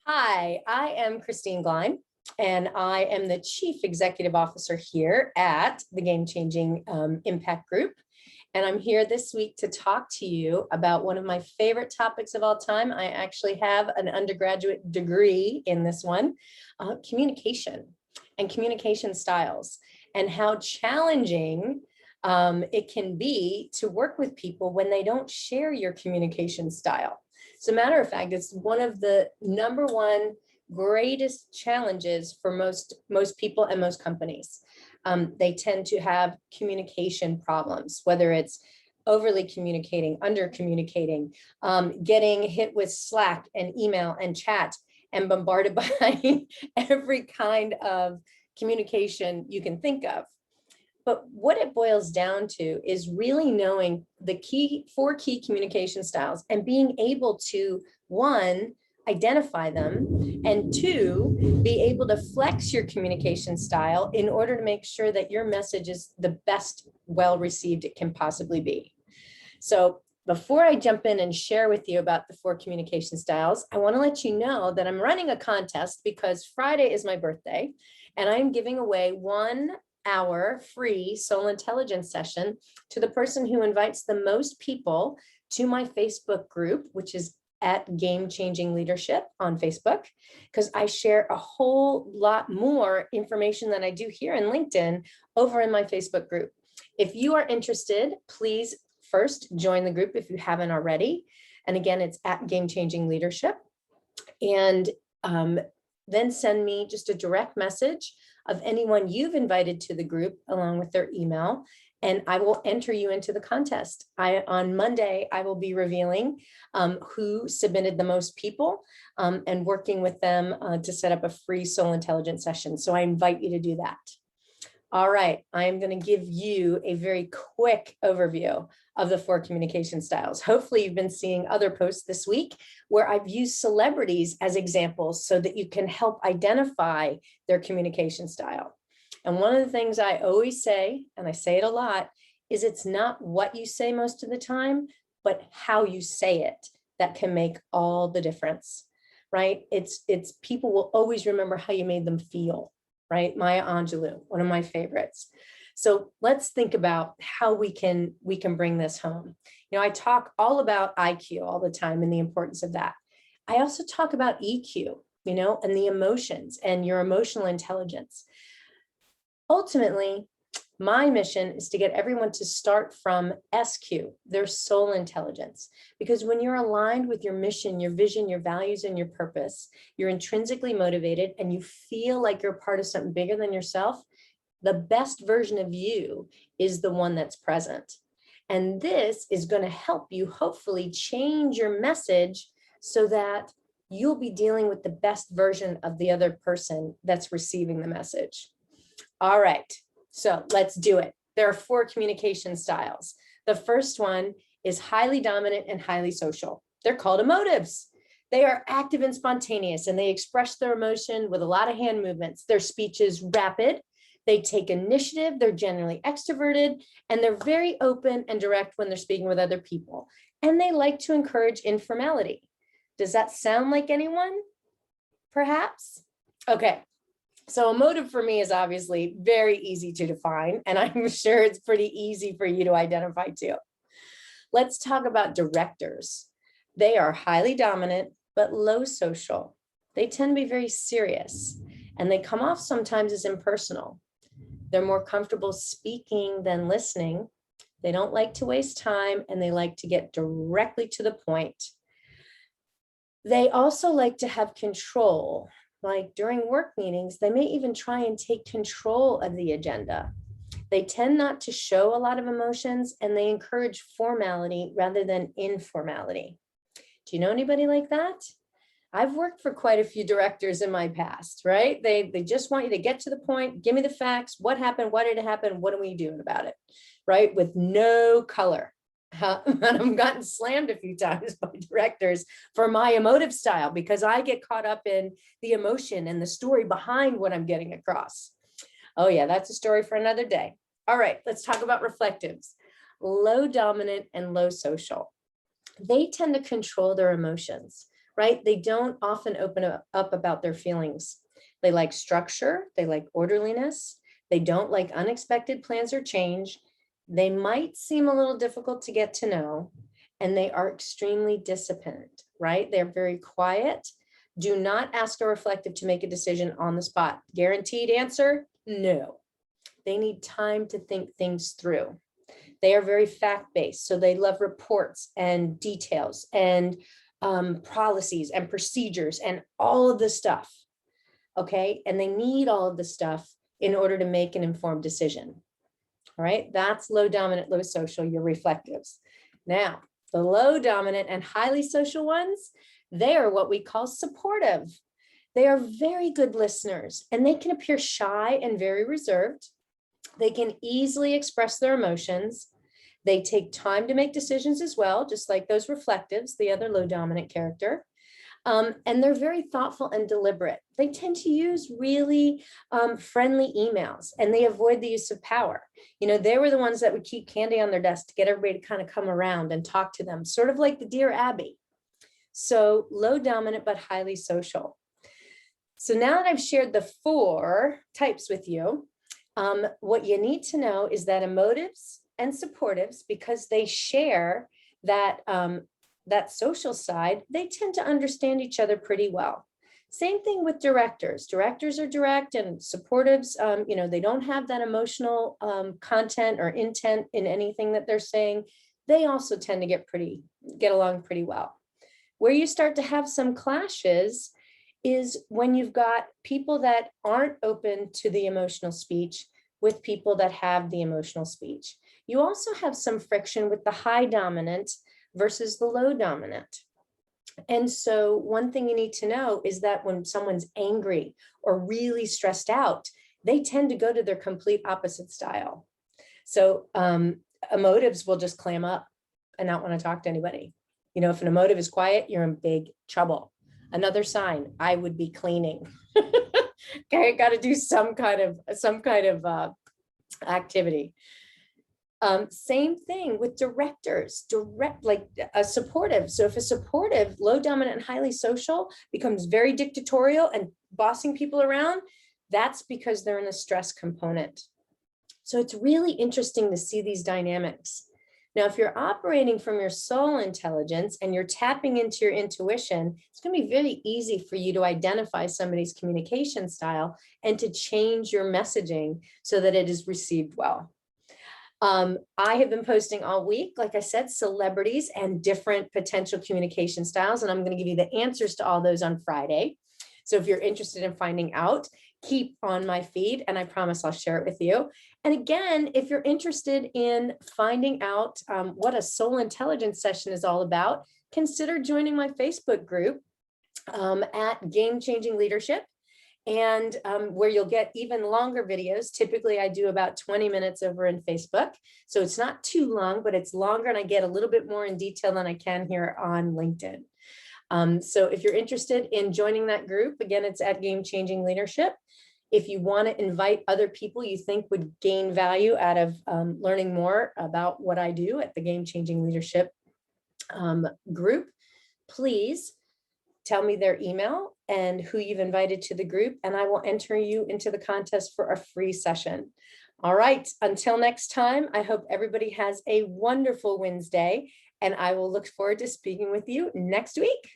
Hi, I am Christine Glein, and I am the Chief Executive Officer here at the Game Changing Impact Group. And I'm here this week to talk to you about one of my favorite topics of all time. I actually have an undergraduate degree in this one, communication and communication styles, and how challenging it can be to work with people when they don't share your communication style. As a matter of fact, it's one of the number one greatest challenges for most people and most companies. They tend to have communication problems, whether it's overly communicating, under communicating, getting hit with Slack and email and chat and bombarded by every kind of communication you can think of. But what it boils down to is really knowing the four key communication styles and being able to, one, identify them, and two, be able to flex your communication style in order to make sure that your message is the best well received it can possibly be. So before I jump in and share with you about the four communication styles, I want to let you know that I'm running a contest because Friday is my birthday, and I'm giving away 1 hour free soul intelligence session to the person who invites the most people to my Facebook group, which is at Game Changing Leadership on Facebook, because I share a whole lot more information than I do here in LinkedIn over in my Facebook group. If you are interested, please first join the group if you haven't already. And again, it's at Game Changing Leadership. And then send me just a direct message of anyone you've invited to the group along with their email, and I will enter you into the contest. On Monday, I will be revealing who submitted the most people and working with them to set up a free soul intelligence session. So I invite you to do that. All right, I am going to give you a very quick overview of the four communication styles. Hopefully you've been seeing other posts this week where I've used celebrities as examples so that you can help identify their communication style. And one of the things I always say, and I say it a lot, is it's not what you say most of the time, but how you say it that can make all the difference, right? It's people will always remember how you made them feel. Right? Maya Angelou, one of my favorites. So let's think about how we can bring this home. You know, I talk all about IQ all the time and the importance of that. I also talk about EQ, you know, and the emotions and your emotional intelligence. Ultimately, my mission is to get everyone to start from SQ, their soul intelligence, because when you're aligned with your mission, your vision, your values, and your purpose, you're intrinsically motivated and you feel like you're part of something bigger than yourself, the best version of you is the one that's present. And this is going to help you hopefully change your message so that you'll be dealing with the best version of the other person that's receiving the message. All right. So let's do it. There are four communication styles. The first one is highly dominant and highly social. They're called emotives. They are active and spontaneous, and they express their emotion with a lot of hand movements. Their speech is rapid. They take initiative. They're generally extroverted, and they're very open and direct when they're speaking with other people. And they like to encourage informality. Does that sound like anyone? Perhaps? Okay. So emotive for me is obviously very easy to define, and I'm sure it's pretty easy for you to identify too. Let's talk about directors. They are highly dominant, but low social. They tend to be very serious, and they come off sometimes as impersonal. They're more comfortable speaking than listening. They don't like to waste time, and they like to get directly to the point. They also like to have control. Like during work meetings, they may even try and take control of the agenda. They tend not to show a lot of emotions, and they encourage formality rather than informality. Do you know anybody like that? I've worked for quite a few directors in my past, right? They just want you to get to the point, give me the facts, what happened, why did it happen, what are we doing about it, right? With no color. And I've gotten slammed a few times by directors for my emotive style because I get caught up in the emotion and the story behind what I'm getting across. Oh yeah, that's a story for another day. All right, let's talk about reflectives. Low dominant and low social. They tend to control their emotions, right? They don't often open up about their feelings. They like structure, they like orderliness, they don't like unexpected plans or change. They might seem a little difficult to get to know, and they are extremely disciplined, right? They're very quiet. Do not ask a reflective to make a decision on the spot. Guaranteed answer, no. They need time to think things through. They are very fact-based, so they love reports and details and policies and procedures and all of the stuff, okay? And they need all of the stuff in order to make an informed decision, all right? That's low dominant, low social, your reflectives. Now, the low dominant and highly social ones, they are what we call supportive. They are very good listeners, and they can appear shy and very reserved. They can easily express their emotions. They take time to make decisions as well, just like those reflectives, the other low dominant character. And they're very thoughtful and deliberate. They tend to use really friendly emails, and they avoid the use of power. You know, they were the ones that would keep candy on their desk to get everybody to kind of come around and talk to them, sort of like the Dear Abby. So low dominant, but highly social. So now that I've shared the 4 types with you, what you need to know is that emotives and supportives, because they share that, that social side, they tend to understand each other pretty well. Same thing with directors. Directors are direct, and supportives, you know, they don't have that emotional content or intent in anything that they're saying. They also tend to get along pretty well. Where you start to have some clashes is when you've got people that aren't open to the emotional speech with people that have the emotional speech. You also have some friction with the high dominant versus the low dominant. And so one thing you need to know is that when someone's angry or really stressed out, they tend to go to their complete opposite style. So emotives will just clam up and not want to talk to anybody. You know, if an emotive is quiet, you're in big trouble. Another sign, I would be cleaning. Okay, got to do some kind of activity. Same thing with directors, like a supportive. So if a supportive, low dominant and highly social becomes very dictatorial and bossing people around, that's because they're in a stress component. So it's really interesting to see these dynamics. Now, if you're operating from your soul intelligence and you're tapping into your intuition, it's going to be very easy for you to identify somebody's communication style and to change your messaging so that it is received well. I have been posting all week, like I said, celebrities and different potential communication styles, and I'm going to give you the answers to all those on Friday. So if you're interested in finding out, keep on my feed, and I promise I'll share it with you. And again, if you're interested in finding out what a soul intelligence session is all about, consider joining my Facebook group at Game Changing Leadership, and where you'll get even longer videos. Typically, I do about 20 minutes over in Facebook. So it's not too long, but it's longer, and I get a little bit more in detail than I can here on LinkedIn. So if you're interested in joining that group, again, it's at Game Changing Leadership. If you want to invite other people you think would gain value out of learning more about what I do at the Game Changing Leadership group, please tell me their email and who you've invited to the group, and I will enter you into the contest for a free session. All right, until next time, I hope everybody has a wonderful Wednesday, and I will look forward to speaking with you next week.